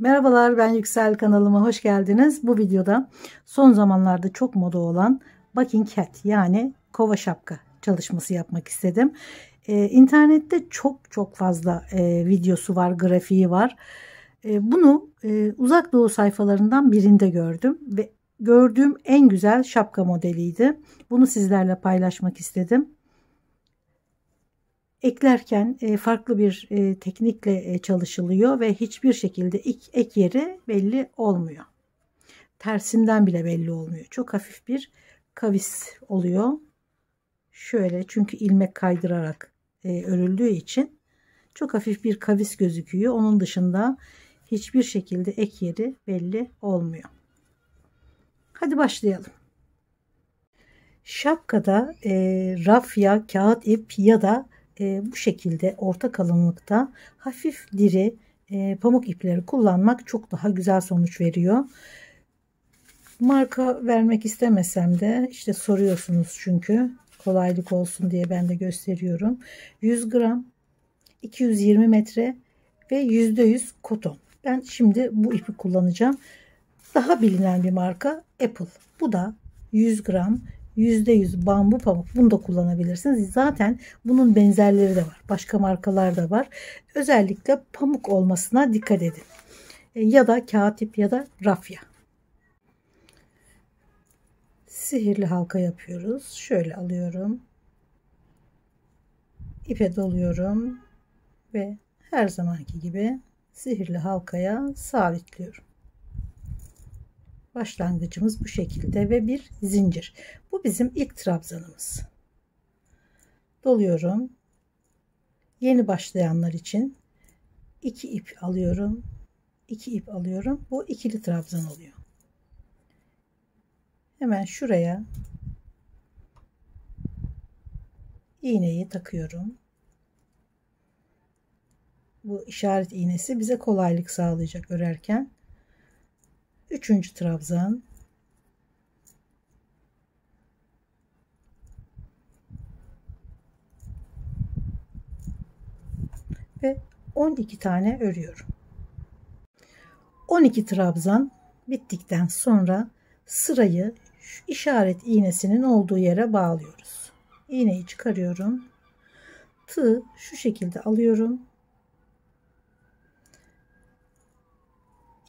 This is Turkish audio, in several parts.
Merhabalar, ben Yüksel, kanalıma hoş geldiniz. Bu videoda son zamanlarda çok moda olan bucking hat yani kova şapka çalışması yapmak istedim. İnternette çok fazla videosu var, grafiği var. Bunu Uzak Doğu sayfalarından birinde gördüm ve gördüğüm en güzel şapka modeliydi. Bunu sizlerle paylaşmak istedim. Eklerken farklı bir teknikle çalışılıyor ve hiçbir şekilde ek yeri belli olmuyor. Tersinden bile belli olmuyor. Çok hafif bir kavis oluyor. Şöyle, çünkü ilmek kaydırarak örüldüğü için çok hafif bir kavis gözüküyor. Onun dışında hiçbir şekilde ek yeri belli olmuyor. Hadi başlayalım. Şapkada rafya, kağıt ip ya da bu şekilde orta kalınlıkta hafif diri pamuk ipleri kullanmak çok daha güzel sonuç veriyor. Marka vermek istemesem de işte soruyorsunuz, çünkü kolaylık olsun diye ben de gösteriyorum. 100 gram, 220 metre ve %100 koton. Ben şimdi bu ipi kullanacağım. Daha bilinen bir marka Apple. Bu da 100 gram, %100 bambu pamuk. Bunu da kullanabilirsiniz. Zaten bunun benzerleri de var. Başka markalar da var. Özellikle pamuk olmasına dikkat edin. Ya da kağıt ip ya da rafya. Sihirli halka yapıyoruz. Şöyle alıyorum. İpe doluyorum ve her zamanki gibi sihirli halkaya sabitliyorum. Başlangıcımız bu şekilde ve bir zincir. Bu bizim ilk trabzanımız. Doluyorum. Yeni başlayanlar için 2 ip alıyorum. 2 ip alıyorum. Bu ikili trabzan oluyor. Hemen şuraya iğneyi takıyorum. Bu işaret iğnesi bize kolaylık sağlayacak örerken. 3. trabzan. Ve 12 tane örüyorum. 12 trabzan bittikten sonra sırayı şu işaret iğnesinin olduğu yere bağlıyoruz. İğneyi çıkarıyorum. Tığı şu şekilde alıyorum.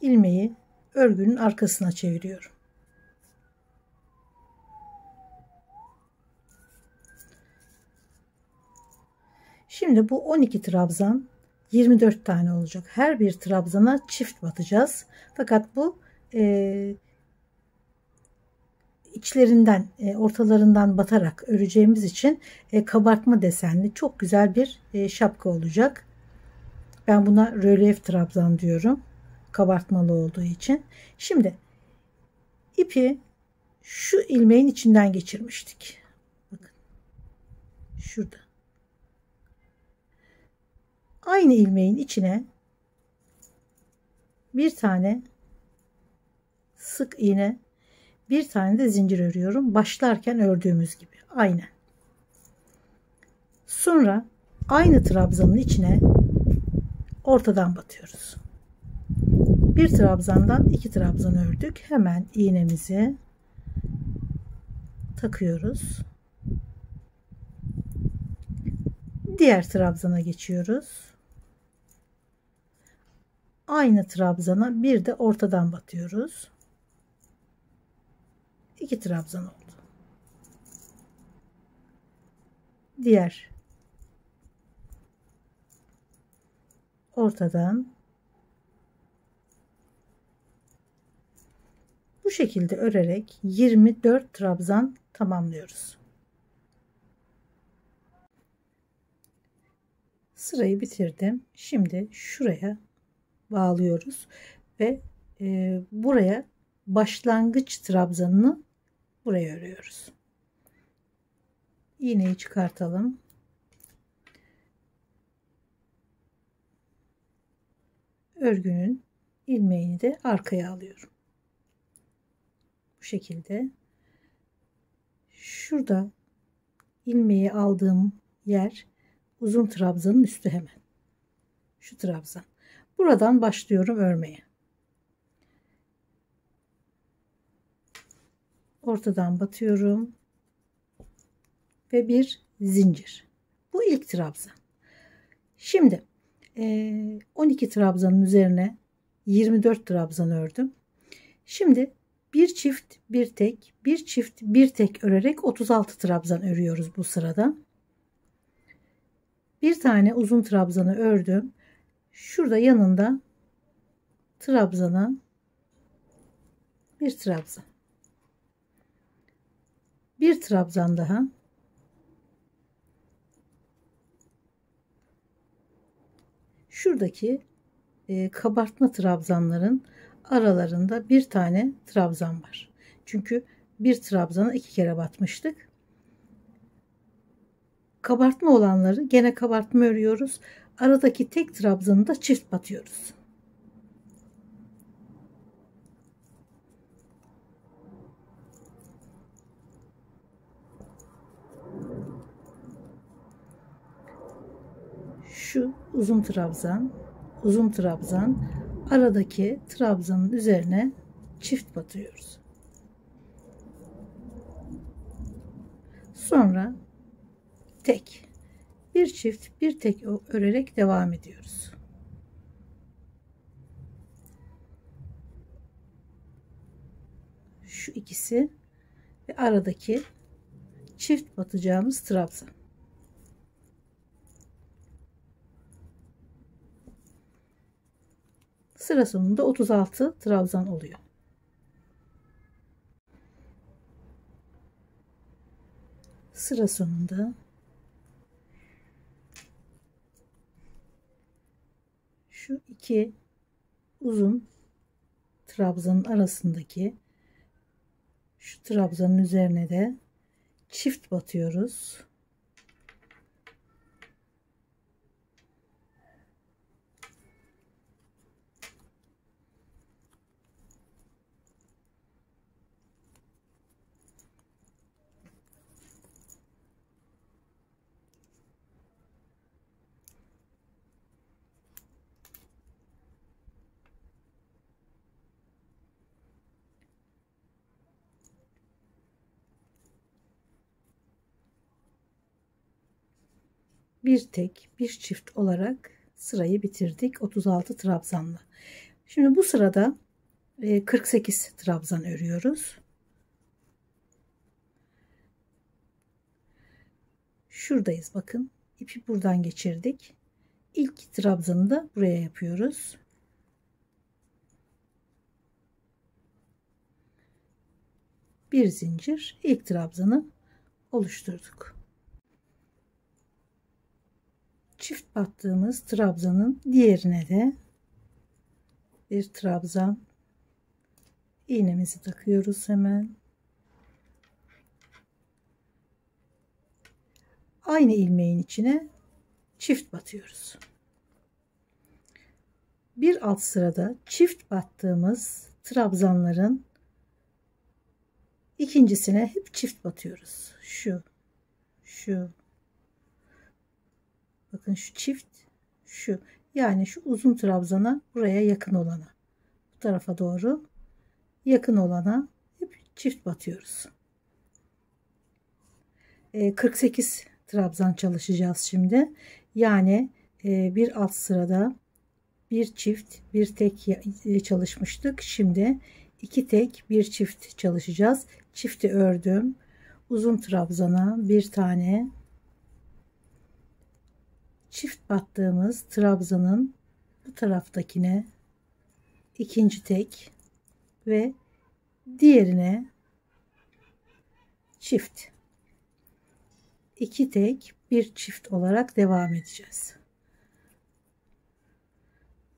İlmeği örgünün arkasına çeviriyorum. Şimdi bu 12 trabzan 24 tane olacak. Her bir trabzana çift batacağız. Fakat bu içlerinden, ortalarından batarak öreceğimiz için kabartma desenli çok güzel bir şapka olacak. Ben buna rölyef trabzan diyorum. Kabartmalı olduğu için. Şimdi ipi şu ilmeğin içinden geçirmiştik. Bakın. Şurada. Aynı ilmeğin içine bir tane sık iğne, bir tane de zincir örüyorum. Başlarken ördüğümüz gibi. Aynen. Sonra aynı trabzanın içine ortadan batıyoruz. Bir trabzandan 2 trabzan ördük. Hemen iğnemizi takıyoruz. Diğer trabzana geçiyoruz. Aynı trabzana bir de ortadan batıyoruz. 2 trabzan oldu. Diğer ortadan bu şekilde örerek 24 trabzan tamamlıyoruz. Sırayı bitirdim. Şimdi şuraya bağlıyoruz ve buraya başlangıç trabzanını buraya örüyoruz. İğneyi çıkartalım. Örgünün ilmeğini de arkaya alıyorum. Bu şekilde. Şurada ilmeği aldığım yer uzun trabzanın üstü hemen. Şu trabzan. Buradan başlıyorum örmeye. ortadan batıyorum ve bir zincir. Bu ilk trabzan. Şimdi 12 trabzanın üzerine 24 trabzan ördüm. Şimdi bir çift bir tek, bir çift bir tek örerek 36 trabzan örüyoruz bu sırada. Bir tane uzun trabzanı ördüm. Şurada yanında trabzana bir trabzan. Bir trabzan daha. Şuradaki kabartma trabzanların aralarında bir tane trabzan var. Çünkü bir trabzana 2 kere batmıştık. Kabartma olanları gene kabartma örüyoruz. Aradaki tek trabzanı da çift batıyoruz. Şu uzun trabzan, uzun trabzan, aradaki trabzanın üzerine çift batıyoruz. Sonra tek, bir çift bir tek örerek devam ediyoruz. Şu ikisi ve aradaki çift batacağımız trabzan. Sıra sonunda 36 trabzan oluyor. Sıra sonunda şu iki uzun trabzanın arasındaki şu trabzanın üzerine de çift batıyoruz. Bir tek bir çift olarak sırayı bitirdik 36 trabzanla. Şimdi bu sırada 48 trabzan örüyoruz. Şuradayız bakın, ipi buradan geçirdik. İlk trabzanı da buraya yapıyoruz. Bir zincir, ilk trabzanı oluşturduk. Çift battığımız trabzanın diğerine de bir trabzan, iğnemizi takıyoruz hemen. Aynı ilmeğin içine çift batıyoruz. Bir alt sırada çift battığımız trabzanların ikincisine hep çift batıyoruz. Şu. Bakın şu çift, şu. Yani şu uzun trabzana buraya yakın olana. Bu tarafa doğru yakın olana hep çift batıyoruz. 48 trabzan çalışacağız şimdi. Yani bir alt sırada bir çift bir tek çalışmıştık. Şimdi iki tek bir çift çalışacağız. Çifti ördüm. Uzun trabzana bir tane, çift battığımız trabzanın bu taraftakine ikinci tek ve diğerine çift, iki tek bir çift olarak devam edeceğiz.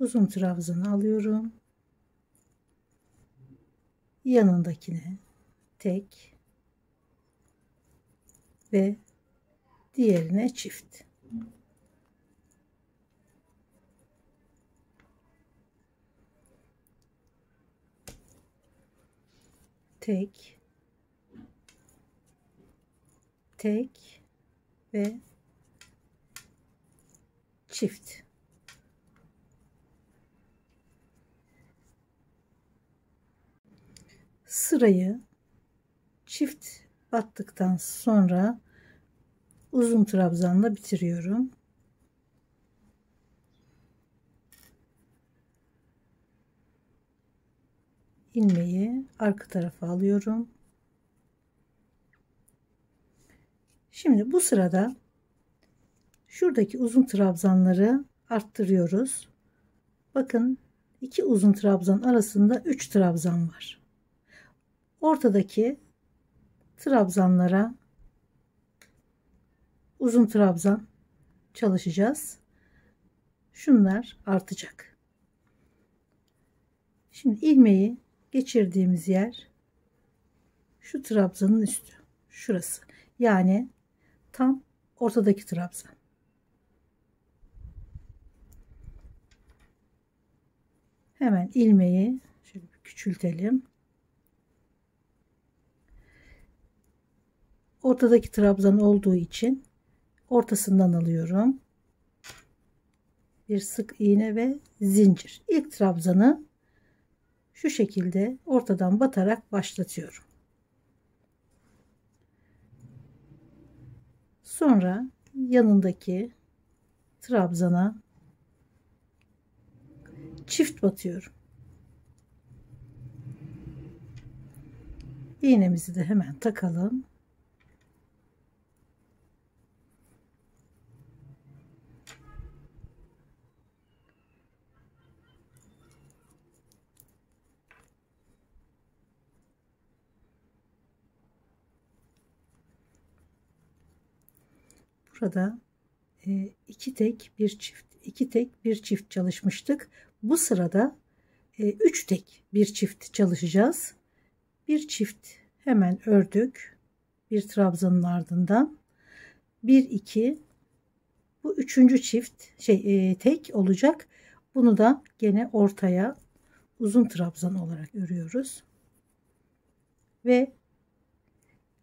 Uzun trabzanı alıyorum, yanındakine tek ve diğerine çift. Tek ve çift. Sırayı Çift battıktan sonra uzun trabzanla bitiriyorum. İlmeği arka tarafa alıyorum. Şimdi bu sırada şuradaki uzun trabzanları arttırıyoruz. Bakın, iki uzun trabzan arasında 3 trabzan var. Ortadaki trabzanlara uzun trabzan çalışacağız. Şunlar artacak. Şimdi ilmeği geçirdiğimiz yer şu trabzanın üstü. Şurası. Yani tam ortadaki trabzan. Hemen ilmeği şöyle küçültelim. Ortadaki trabzan olduğu için ortasından alıyorum. Bir sık iğne ve zincir. İlk trabzanı şu şekilde ortadan batarak başlatıyorum. Sonra yanındaki trabzana çift batıyorum. İğnemizi de hemen takalım. Burada iki tek bir çift, iki tek bir çift çalışmıştık. Bu sırada 3 tek bir çift çalışacağız. Bir çift hemen ördük. Bir trabzanın ardından 1 2, bu üçüncü çift tek olacak. Bunu da gene ortaya uzun trabzan olarak örüyoruz. Ve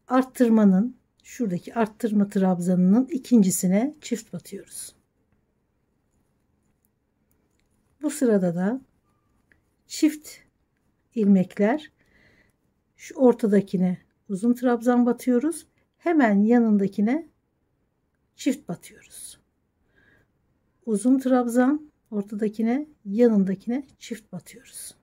arttırmanın, şuradaki arttırma trabzanının ikincisine çift batıyoruz. Bu sırada da çift ilmekler, şu ortadakine uzun trabzan batıyoruz. Hemen yanındakine çift batıyoruz. Uzun trabzan, ortadakine, yanındakine çift batıyoruz.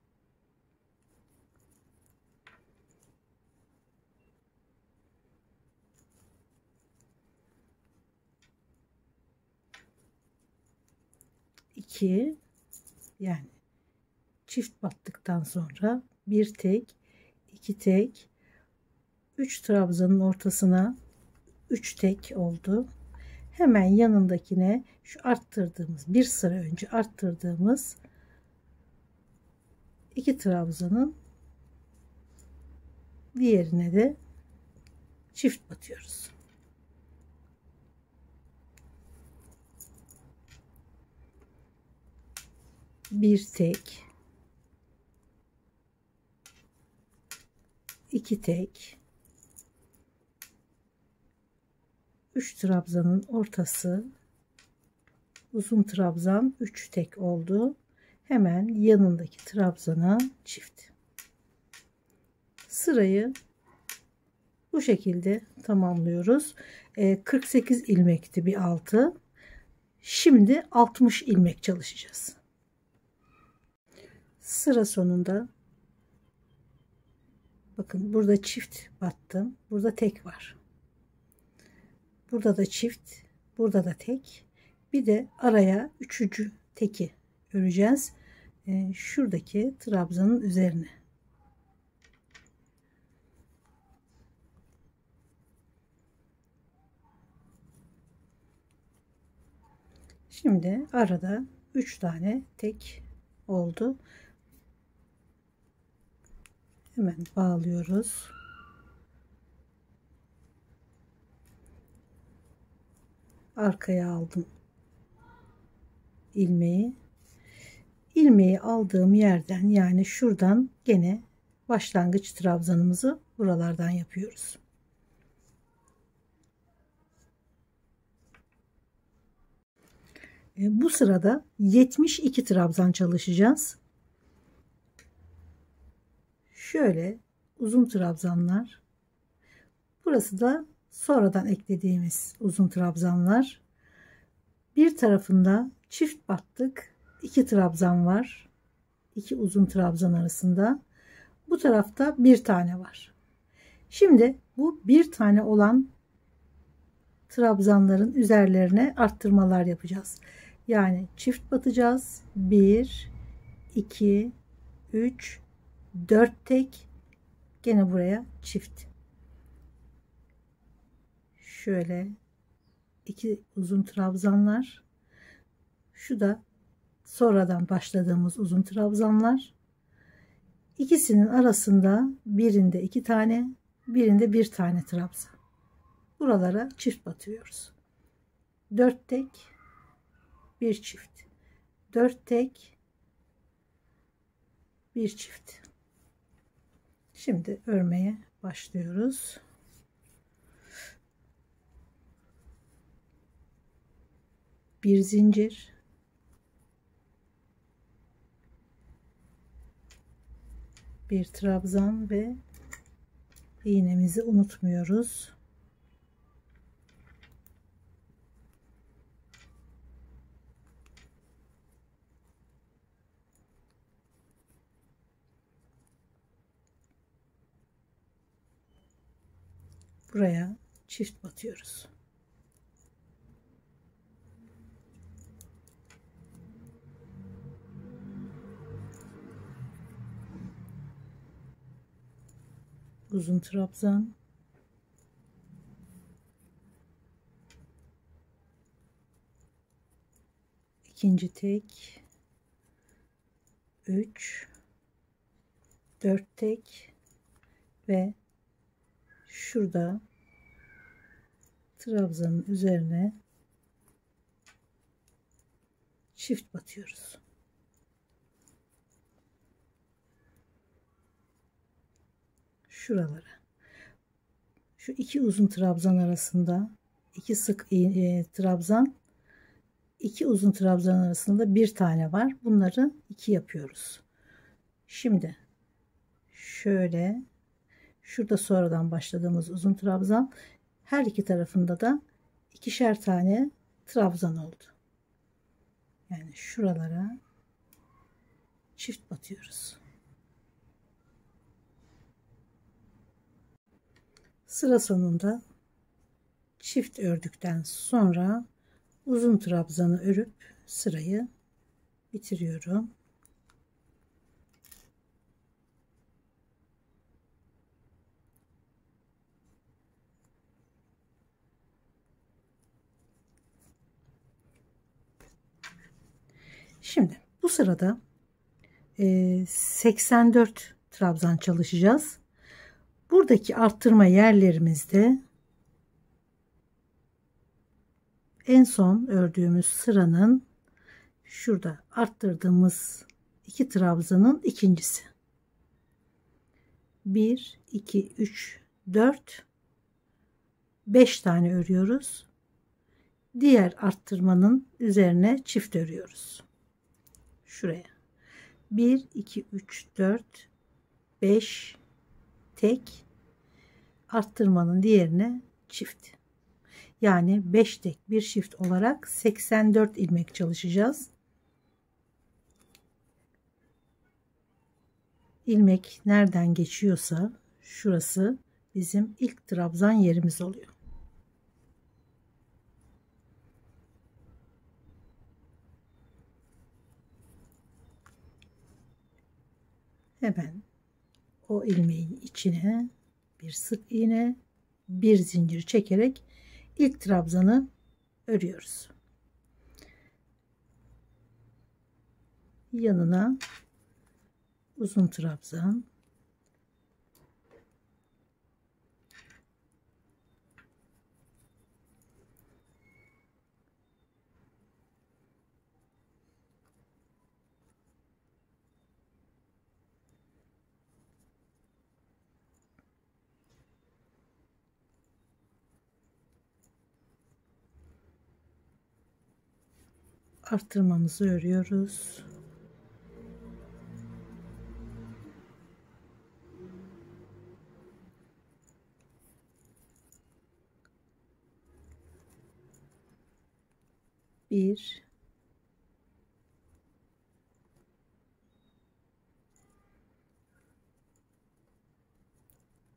İki, yani çift battıktan sonra bir tek, iki tek, 3 trabzanın ortasına 3 tek oldu. Hemen yanındakine şu arttırdığımız, bir sıra önce arttırdığımız 2 trabzanın diğerine de çift batıyoruz. Bir tek, iki tek, 3 trabzanın ortası uzun trabzan, 3 tek oldu. Hemen yanındaki trabzana çift. Sırayı bu şekilde tamamlıyoruz. 48 ilmekti bir altı. Şimdi 60 ilmek çalışacağız. Sıra sonunda bakın, burada çift battım. Burada tek var. Burada da çift. Burada da tek. Bir de araya üçüncü teki öreceğiz. Şuradaki trabzanın üzerine. Şimdi arada 3 tane tek oldu. Hemen bağlıyoruz. Arkaya aldım ilmeği. İlmeği aldığım yerden, yani şuradan gene başlangıç trabzanımızı buralardan yapıyoruz. Bu sırada 72 trabzan çalışacağız. Şöyle uzun trabzanlar Burası da sonradan eklediğimiz uzun trabzanlar. Bir tarafında çift battık. 2 trabzan var. 2 uzun trabzan arasında. Bu tarafta bir tane var. Şimdi bu bir tane olan trabzanların üzerlerine arttırmalar yapacağız. Yani çift batacağız. 1, 2, 3, 4 tek. Gene buraya çift. Şöyle 2 uzun trabzanlar. Şu da sonradan başladığımız uzun trabzanlar. İkisinin arasında birinde 2 tane, birinde bir tane trabzan. Buralara çift batıyoruz. 4 tek, bir çift. 4 tek, bir çift. Şimdi örmeye başlıyoruz. Bir zincir, bir trabzan ve iğnemizi unutmuyoruz. Buraya çift batıyoruz. Uzun trabzan, ikinci tek, 3, 4 tek ve şurada trabzanın üzerine çift batıyoruz. Şuralara. Şu 2 uzun trabzan arasında 2 sık trabzan, 2 uzun trabzan arasında bir tane var. Bunları 2 yapıyoruz. Şimdi şöyle şurada sonradan başladığımız uzun trabzan, her iki tarafında da ikişer tane trabzan oldu. Yani şuralara çift batıyoruz. Sıra sonunda çift ördükten sonra uzun trabzanı örüp sırayı bitiriyorum. Şimdi bu sırada 84 trabzan çalışacağız. Buradaki arttırma yerlerimizde en son ördüğümüz sıranın şurada arttırdığımız 2 trabzanın ikincisi. 1, 2, 3, 4, 5 tane örüyoruz. Diğer arttırmanın üzerine çift örüyoruz. Şuraya. 1, 2, 3, 4, 5 tek, arttırmanın diğerine çift. Yani 5 tek bir çift olarak 84 ilmek çalışacağız. İlmek nereden geçiyorsa şurası bizim ilk trabzan yerimiz oluyor. Hemen o ilmeğin içine bir sık iğne, bir zincir çekerek ilk trabzanı örüyoruz. Yanına uzun trabzan, arttırmamızı örüyoruz. Bir,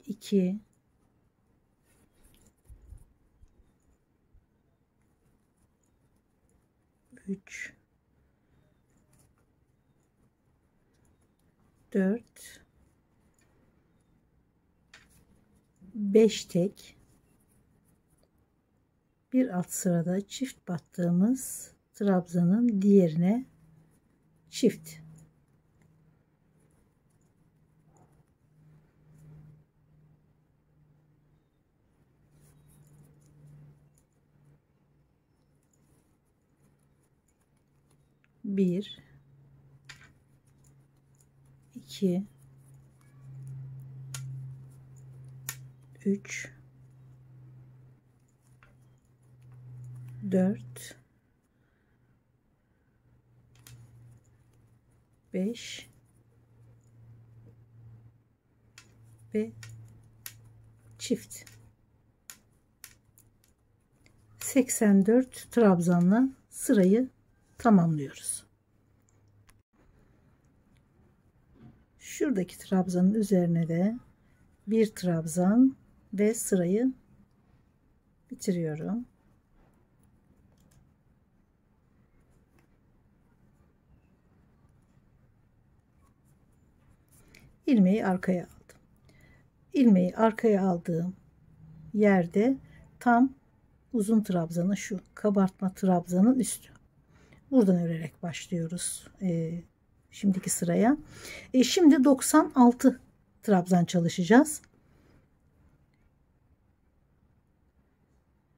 iki, üç, dört, beş tek, bir alt sırada çift battığımız trabzanın diğerine çift. Bir, iki, üç, dört, beş ve çift. 84 trabzanla sırayı tamamlıyoruz. Şuradaki trabzanın üzerine de bir trabzan ve sırayı bitiriyorum. İlmeği arkaya aldım. İlmeği arkaya aldığım yerde tam uzun trabzanın, şu kabartma trabzanın üstü. Buradan örerek başlıyoruz şimdiki sıraya. Şimdi 96 trabzan çalışacağız.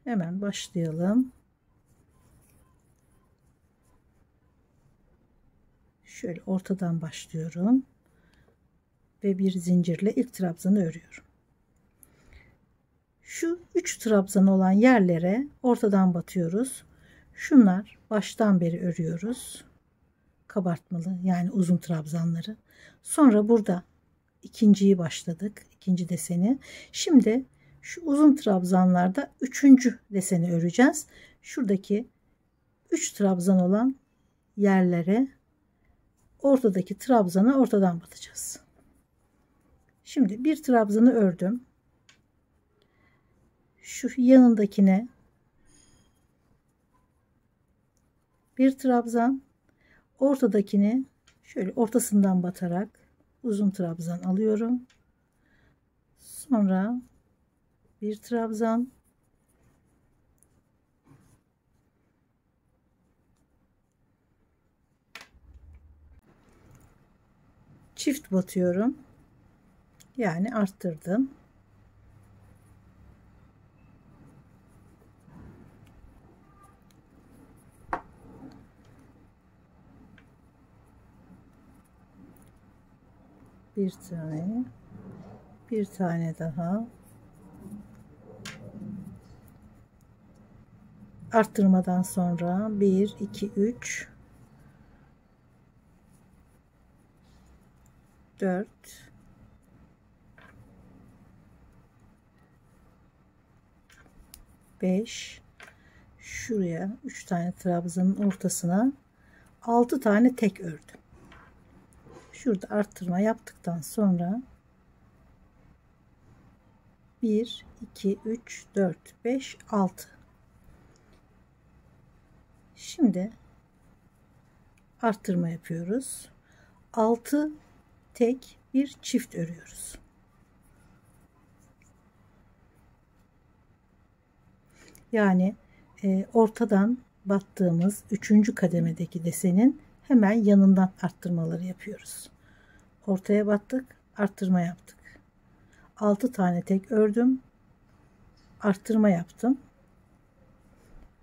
Hemen başlayalım. Şöyle ortadan başlıyorum ve bir zincirle ilk trabzanı örüyorum. Şu 3 trabzan olan yerlere ortadan batıyoruz. Şunlar baştan beri örüyoruz. Kabartmalı, yani uzun trabzanları. Sonra burada ikinciyi başladık. İkinci deseni. Şimdi şu uzun trabzanlarda üçüncü deseni öreceğiz. Şuradaki 3 trabzan olan yerlere ortadaki trabzana ortadan batacağız. Şimdi bir trabzanı ördüm. Şu yanındakine bir trabzan, ortadakini şöyle ortasından batarak uzun trabzan alıyorum. Sonra bir trabzan, çift batıyorum. Yani arttırdım. Bir tane, bir tane daha. Arttırmadan sonra 1 2 3 4 5, şuraya 3 tane trabzanın ortasına 6 tane tek ördüm. Şurada arttırma yaptıktan sonra 1 2 3 4 5 6. Şimdi arttırma yapıyoruz. 6 tek bir çift örüyoruz. Yani ortadan battığımız 3. kademedeki desenin hemen yanından arttırmaları yapıyoruz. Ortaya battık, arttırma yaptık. 6 tane tek ördüm, arttırma yaptım.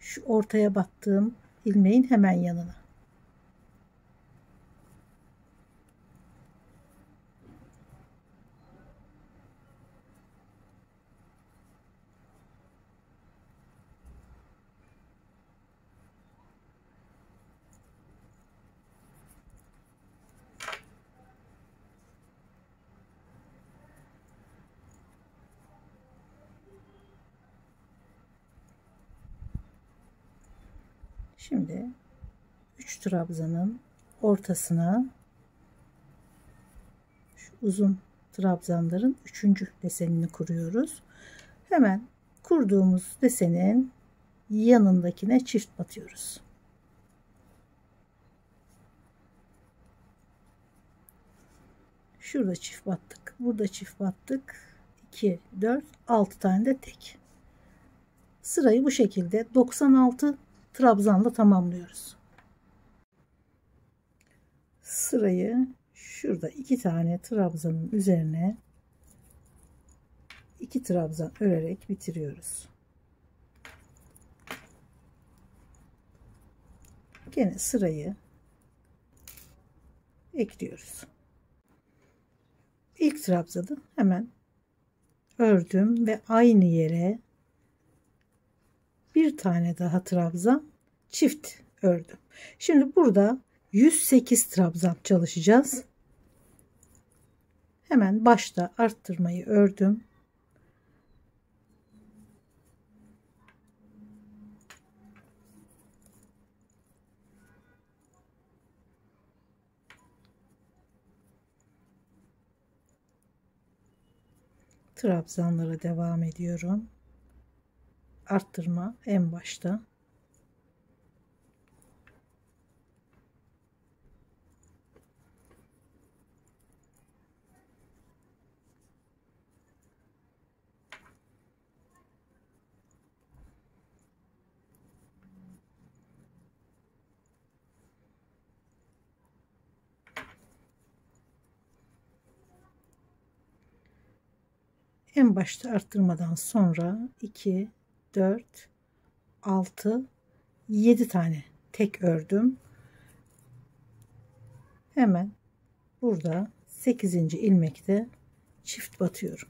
Şu ortaya battığım ilmeğin hemen yanına. Şimdi 3 trabzanın ortasına şu uzun trabzanların 3. desenini kuruyoruz. Hemen kurduğumuz desenin yanındakine çift batıyoruz. Şurada çift battık. Burada çift battık. 2, 4, 6 tane de tek. Sırayı bu şekilde 96 trabzanla tamamlıyoruz. Sırayı şurada 2 tane trabzanın üzerine 2 trabzan örerek bitiriyoruz. Gene sırayı ekliyoruz. İlk trabzanı hemen ördüm ve aynı yere bir tane daha trabzan çift ördüm. Şimdi burada 108 trabzan çalışacağız. Hemen başta arttırmayı ördüm. Trabzanlara devam ediyorum. Arttırma en başta. En başta arttırmadan sonra 2, 4, 6, 7 tane tek ördüm. Hemen burada 8. ilmekte çift batıyorum.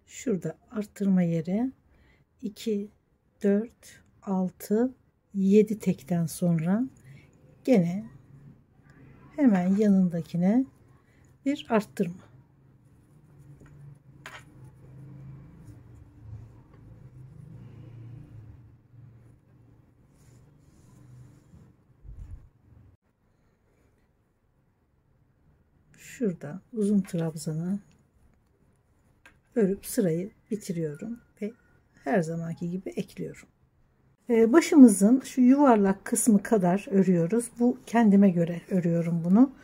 Şurada arttırma yeri 2, 4, 6, 7 tekten sonra gene hemen yanındakine bir arttırma. Şurada uzun trabzanı örüp sırayı bitiriyorum ve her zamanki gibi ekliyorum. Başımızın şu yuvarlak kısmı kadar örüyoruz. Bu kendime göre örüyorum bunu.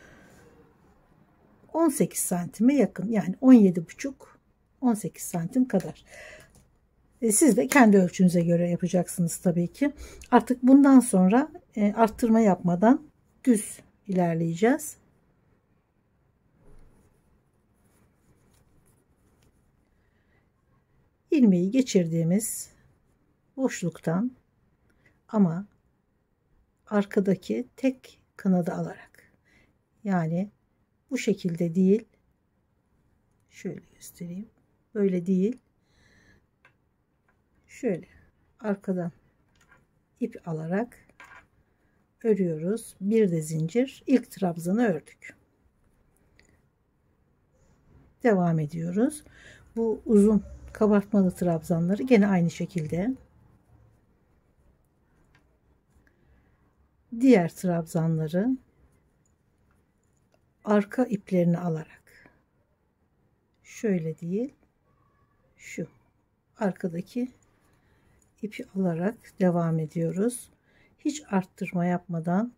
18 santime yakın, yani 17,5-18 santim kadar. Siz de kendi ölçünüze göre yapacaksınız tabii ki. Artık bundan sonra arttırma yapmadan düz ilerleyeceğiz. İlmeği geçirdiğimiz boşluktan ama arkadaki tek kanadı alarak, yani bu şekilde değil, şöyle göstereyim, böyle değil, şöyle arkadan ip alarak örüyoruz. Bir de zincir, ilk trabzanı ördük. Devam ediyoruz. Bu uzun kabartmalı trabzanları gene aynı şekilde diğer trabzanları arka iplerini alarak, şöyle değil, şu arkadaki ipi alarak devam ediyoruz. Hiç arttırma yapmadan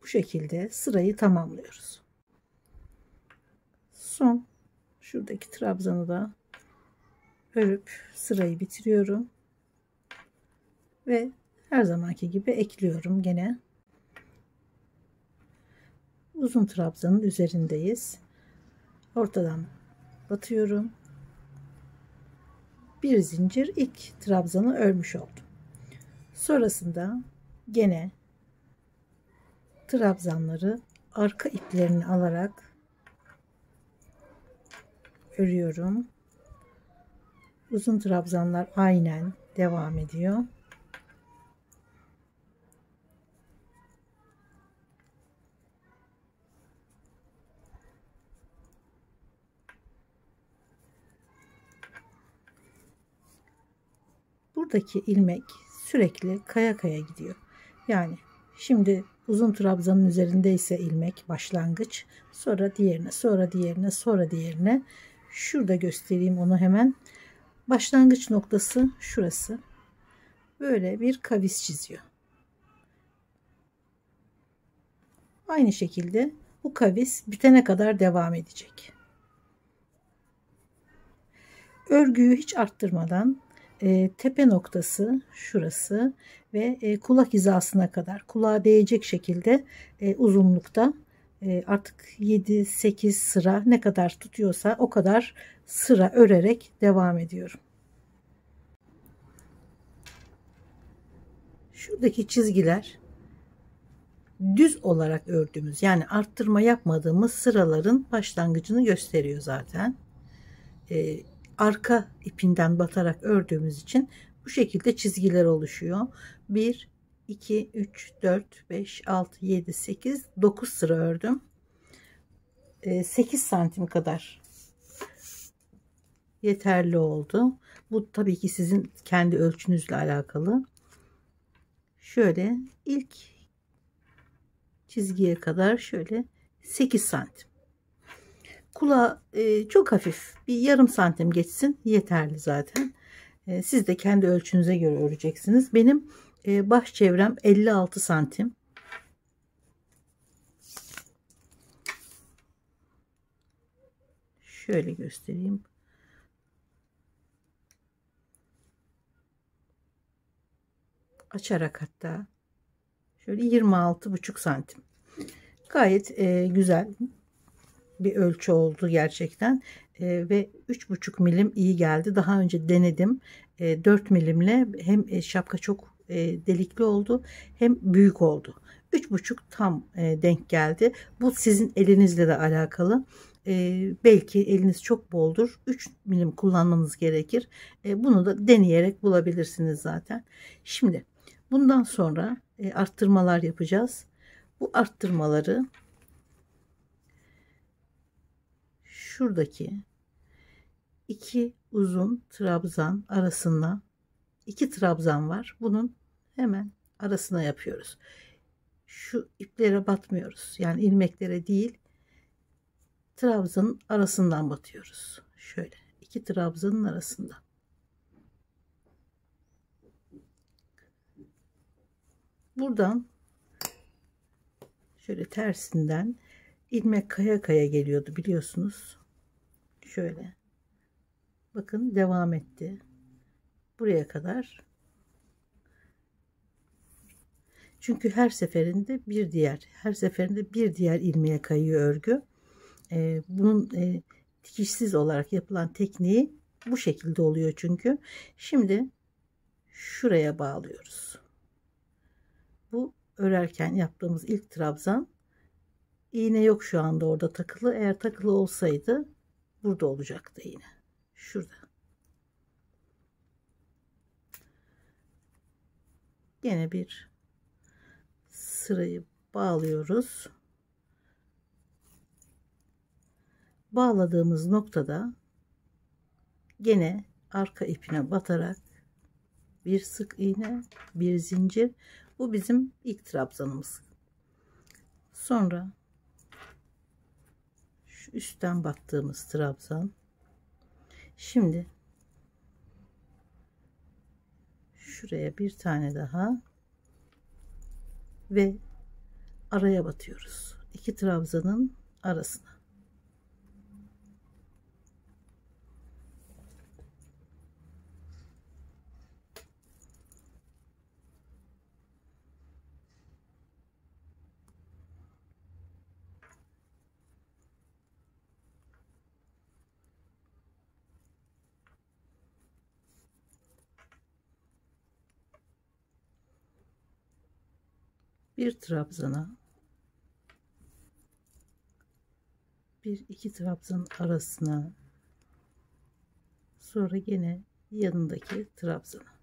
Bu şekilde sırayı tamamlıyoruz. Son şuradaki trabzanı da örüp sırayı bitiriyorum ve her zamanki gibi ekliyorum. Gene uzun trabzanın üzerindeyiz. Ortadan batıyorum. Bir zincir ilk trabzanı örmüş oldum. Sonrasında gene trabzanları arka iplerini alarak örüyorum. Uzun trabzanlar aynen devam ediyor. Buradaki ilmek sürekli kaya kaya gidiyor. Yani şimdi uzun trabzanın üzerindeyse ilmek başlangıç, sonra diğerine, sonra diğerine, sonra diğerine. Şurada göstereyim onu hemen. Başlangıç noktası şurası. Böyle bir kavis çiziyor. Aynı şekilde bu kavis bitene kadar devam edecek. Örgüyü hiç arttırmadan tepe noktası şurası ve kulak hizasına kadar kulağa değecek şekilde uzunlukta artık 7-8 sıra ne kadar tutuyorsa o kadar sıra örerek devam ediyorum. Şuradaki çizgiler düz olarak ördüğümüz, yani arttırma yapmadığımız sıraların başlangıcını gösteriyor zaten. Arka ipinden batarak ördüğümüz için bu şekilde çizgiler oluşuyor. 1 2 3 4 5 6 7 8 9 sıra ördüm. 8 santim kadar yeterli oldu. Bu tabii ki sizin kendi ölçünüzle alakalı. Şöyle ilk çizgiye kadar şöyle 8 santim. Kulağı çok hafif bir yarım santim geçsin yeterli zaten. Siz de kendi ölçünüze göre öreceksiniz. Benim baş çevrem 56 santim. Şöyle göstereyim. Açarak hatta şöyle 26,5 santim. Gayet güzel bir ölçü oldu gerçekten. Ve 3,5 milim iyi geldi. Daha önce denedim. 4 milimle hem şapka çok delikli oldu hem büyük oldu. 3,5 tam denk geldi. Bu sizin elinizle de alakalı. Belki eliniz çok boldur. 3 milim kullanmanız gerekir. Bunu da deneyerek bulabilirsiniz zaten. Şimdi bundan sonra arttırmalar yapacağız. Bu arttırmaları şuradaki iki uzun trabzan arasına, iki trabzan var. Bunun hemen arasına yapıyoruz. Şu iplere batmıyoruz. Yani ilmeklere değil, trabzanın arasından batıyoruz. Şöyle iki trabzanın arasında. Buradan şöyle tersinden ilmek kaya kaya geliyordu biliyorsunuz. Şöyle bakın devam etti buraya kadar. Çünkü her seferinde bir diğer ilmeğe kayıyor örgü. Bunun dikişsiz olarak yapılan tekniği bu şekilde oluyor çünkü. Şimdi şuraya bağlıyoruz. Bu örerken yaptığımız ilk trabzan. İğne yok şu anda orada takılı. Eğer takılı olsaydı burada olacaktı iğne. Şurada. Yine bir sırayı bağlıyoruz. Bağladığımız noktada gene arka ipine batarak bir sık iğne, bir zincir. Bu bizim ilk trabzanımız. Sonra şu üstten battığımız trabzan. Şimdi şuraya bir tane daha ve araya batıyoruz. İki trabzanın arasına. Bir trabzana, bir iki trabzanın arasına, sonra gene yanındaki trabzana.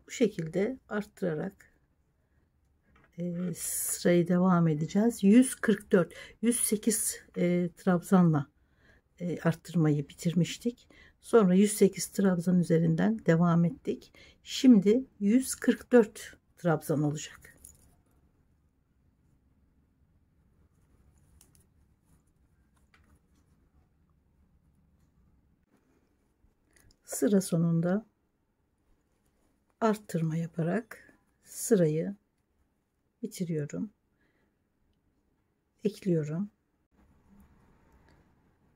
Bu şekilde arttırarak sırayı devam edeceğiz. 144, 108 trabzanla arttırmayı bitirmiştik. Sonra 108 trabzan üzerinden devam ettik. Şimdi 144 trabzan olacak. Sıra sonunda arttırma yaparak sırayı bitiriyorum. Ekliyorum.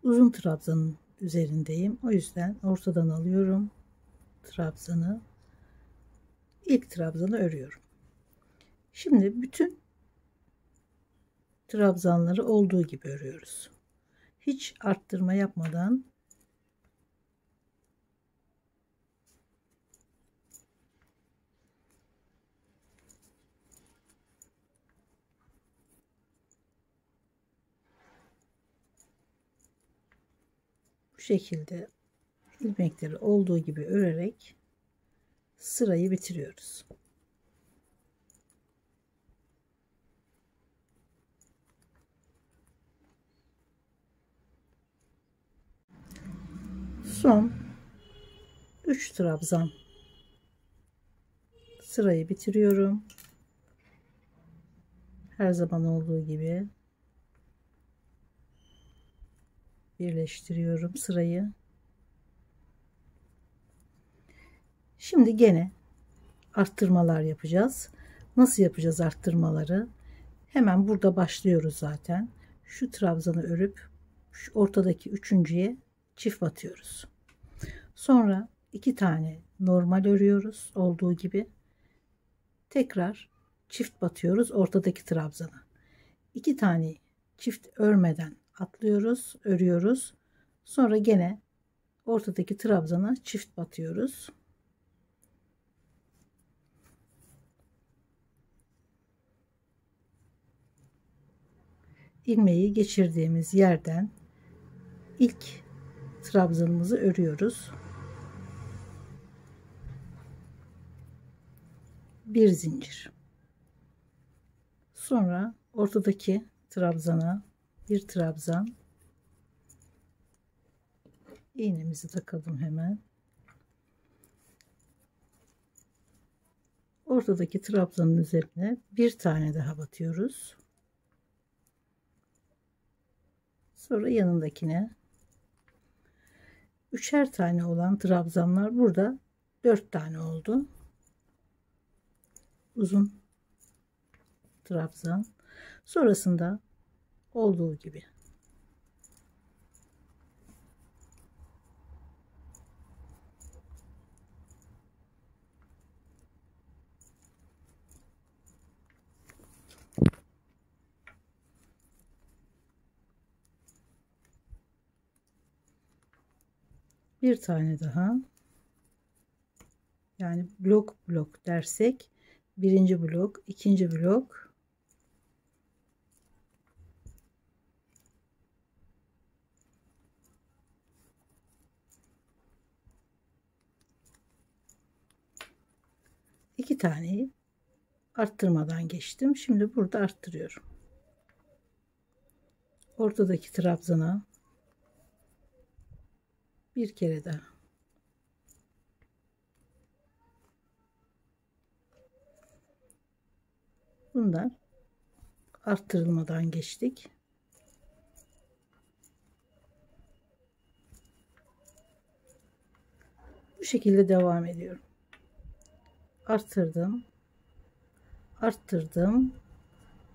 Uzun trabzanın üzerindeyim. O yüzden ortadan alıyorum trabzanı. İlk trabzanı örüyorum. Şimdi bütün trabzanları olduğu gibi örüyoruz. Hiç arttırma yapmadan bu şekilde ilmekleri olduğu gibi örerek sırayı bitiriyoruz. Son 3 trabzan sırayı bitiriyorum. Her zaman olduğu gibi birleştiriyorum sırayı. Şimdi gene arttırmalar yapacağız. Nasıl yapacağız arttırmaları? Hemen burada başlıyoruz zaten. Şu trabzanı örüp şu ortadaki üçüncüye çift batıyoruz. Sonra 2 tane normal örüyoruz olduğu gibi. Tekrar çift batıyoruz ortadaki trabzana. 2 tane çift örmeden atlıyoruz, örüyoruz. Sonra gene ortadaki trabzana çift batıyoruz. İlmeği geçirdiğimiz yerden ilk trabzanımızı örüyoruz. Bir zincir. Sonra ortadaki trabzana bir trabzan. İğnemizi takalım hemen. Ortadaki trabzanın üzerine bir tane daha batıyoruz. Sonra yanındakine üçer tane olan trabzanlar burada 4 tane oldu. Uzun trabzan. Sonrasında olduğu gibi bir tane daha, yani blok blok dersek birinci blok, ikinci blok, iki taneyi arttırmadan geçtim. Şimdi burada arttırıyorum. Ortadaki trabzana bir kere daha. Bunlar arttırılmadan geçtik. Bu şekilde devam ediyorum. Arttırdım, arttırdım,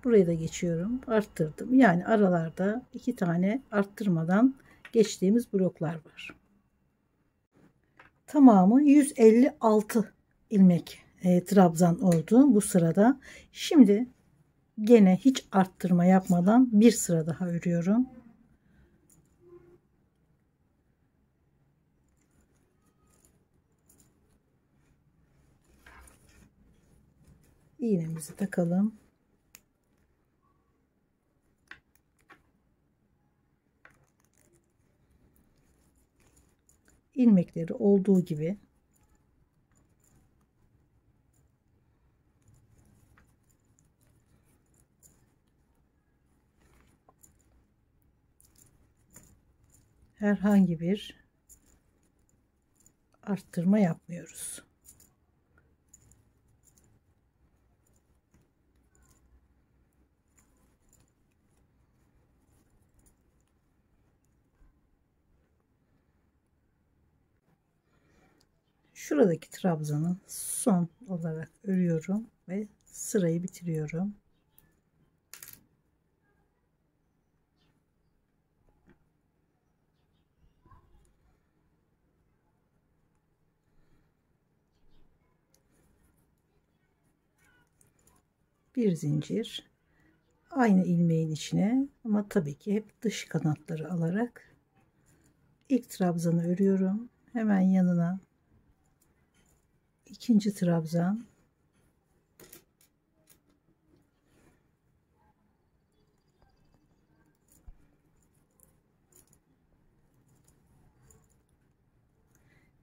Burayı da geçiyorum. Arttırdım. Yani aralarda 2 tane arttırmadan geçtiğimiz bloklar var. Tamamı 156 ilmek trabzan oldu bu sırada. Şimdi gene hiç arttırma yapmadan bir sıra daha örüyorum. İğnemizi takalım. İlmekleri olduğu gibi herhangi bir arttırma yapmıyoruz. Şuradaki trabzanı son olarak örüyorum ve sırayı bitiriyorum. Bir zincir aynı ilmeğin içine, ama tabii ki hep dış kanatları alarak ilk trabzanı örüyorum. Hemen yanına ikinci trabzan,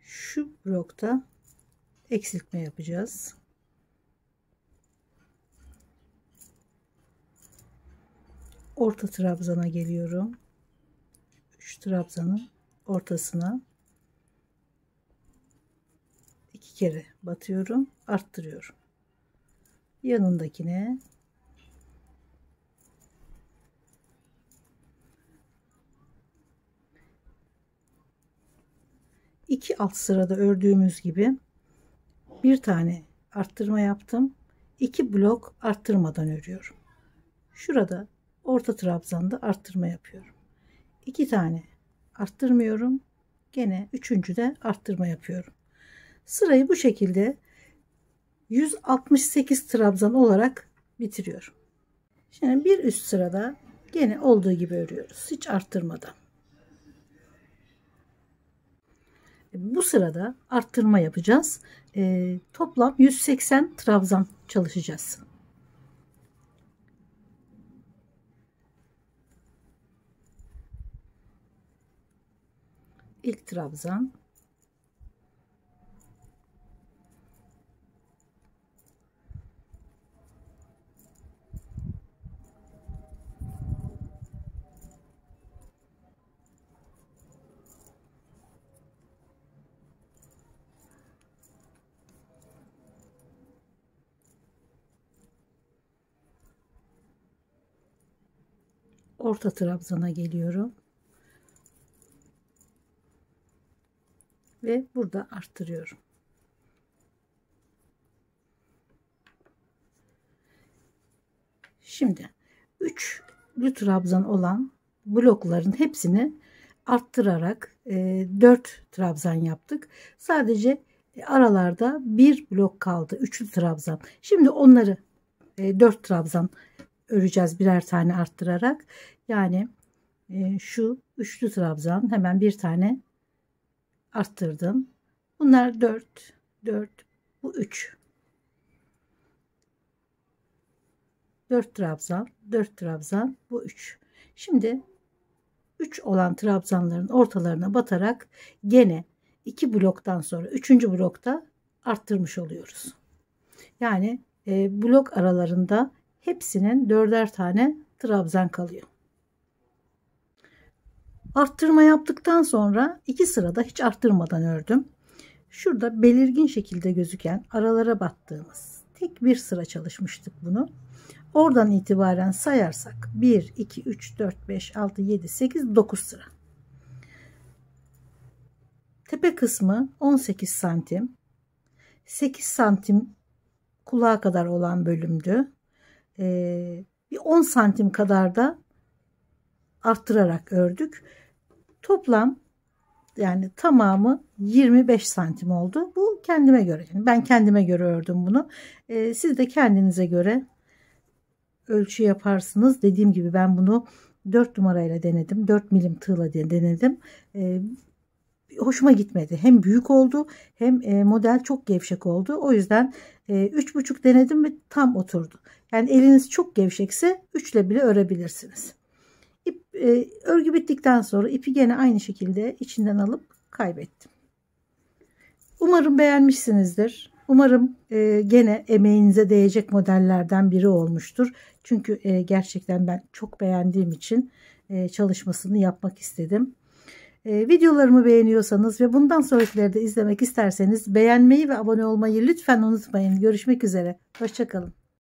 şu blokta eksiltme yapacağız. Orta trabzana geliyorum. 3 trabzanın ortasına 2 kere batıyorum, arttırıyorum. Yanındakine iki alt sırada ördüğümüz gibi bir tane arttırma yaptım. 2 blok arttırmadan örüyorum. Şurada orta trabzanda arttırma yapıyorum. 2 tane arttırmıyorum. Gene üçüncüde arttırma yapıyorum. Sırayı bu şekilde 168 trabzan olarak bitiriyorum. Şimdi bir üst sırada gene olduğu gibi örüyoruz. Hiç arttırmadan. Bu sırada arttırma yapacağız. Toplam 180 trabzan çalışacağız. İlk trabzan, orta trabzana geliyorum ve burada arttırıyorum. Şimdi üçlü trabzan olan blokların hepsini arttırarak 4 trabzan yaptık. Sadece aralarda bir blok kaldı, üçlü trabzan. Şimdi onları 4 trabzan öreceğiz birer tane arttırarak. Yani şu üçlü trabzan, hemen bir tane arttırdım. Bunlar 4, 4, bu 3. 4 trabzan, 4 trabzan, bu 3. Şimdi 3 olan trabzanların ortalarına batarak gene 2 bloktan sonra 3. blokta arttırmış oluyoruz. Yani blok aralarında hepsinin 4'er tane trabzan kalıyor. Arttırma yaptıktan sonra 2 sırada hiç arttırmadan ördüm. Şurada belirgin şekilde gözüken aralara battığımız tek bir sıra çalışmıştık bunu. Oradan itibaren sayarsak 1, 2, 3, 4, 5, 6, 7, 8, 9 sıra. Tepe kısmı 18 santim. 8 santim kulağa kadar olan bölümdü. bir 10 santim kadar da arttırarak ördük. Toplam yani tamamı 25 santim oldu. Bu kendime göre. Yani ben kendime göre ördüm bunu. Siz de kendinize göre ölçü yaparsınız. Dediğim gibi ben bunu 4 numarayla denedim. 4 milim tığla denedim. Hoşuma gitmedi. Hem büyük oldu hem model çok gevşek oldu. O yüzden 3,5 denedim ve tam oturdu. Yani eliniz çok gevşekse 3 ile bile örebilirsiniz. Örgü bittikten sonra ipi gene aynı şekilde içinden alıp kaybettim. Umarım beğenmişsinizdir. Umarım gene emeğinize değecek modellerden biri olmuştur. Çünkü gerçekten ben çok beğendiğim için çalışmasını yapmak istedim. Videolarımı beğeniyorsanız ve bundan sonrakileri de izlemek isterseniz beğenmeyi ve abone olmayı lütfen unutmayın. Görüşmek üzere. Hoşça kalın.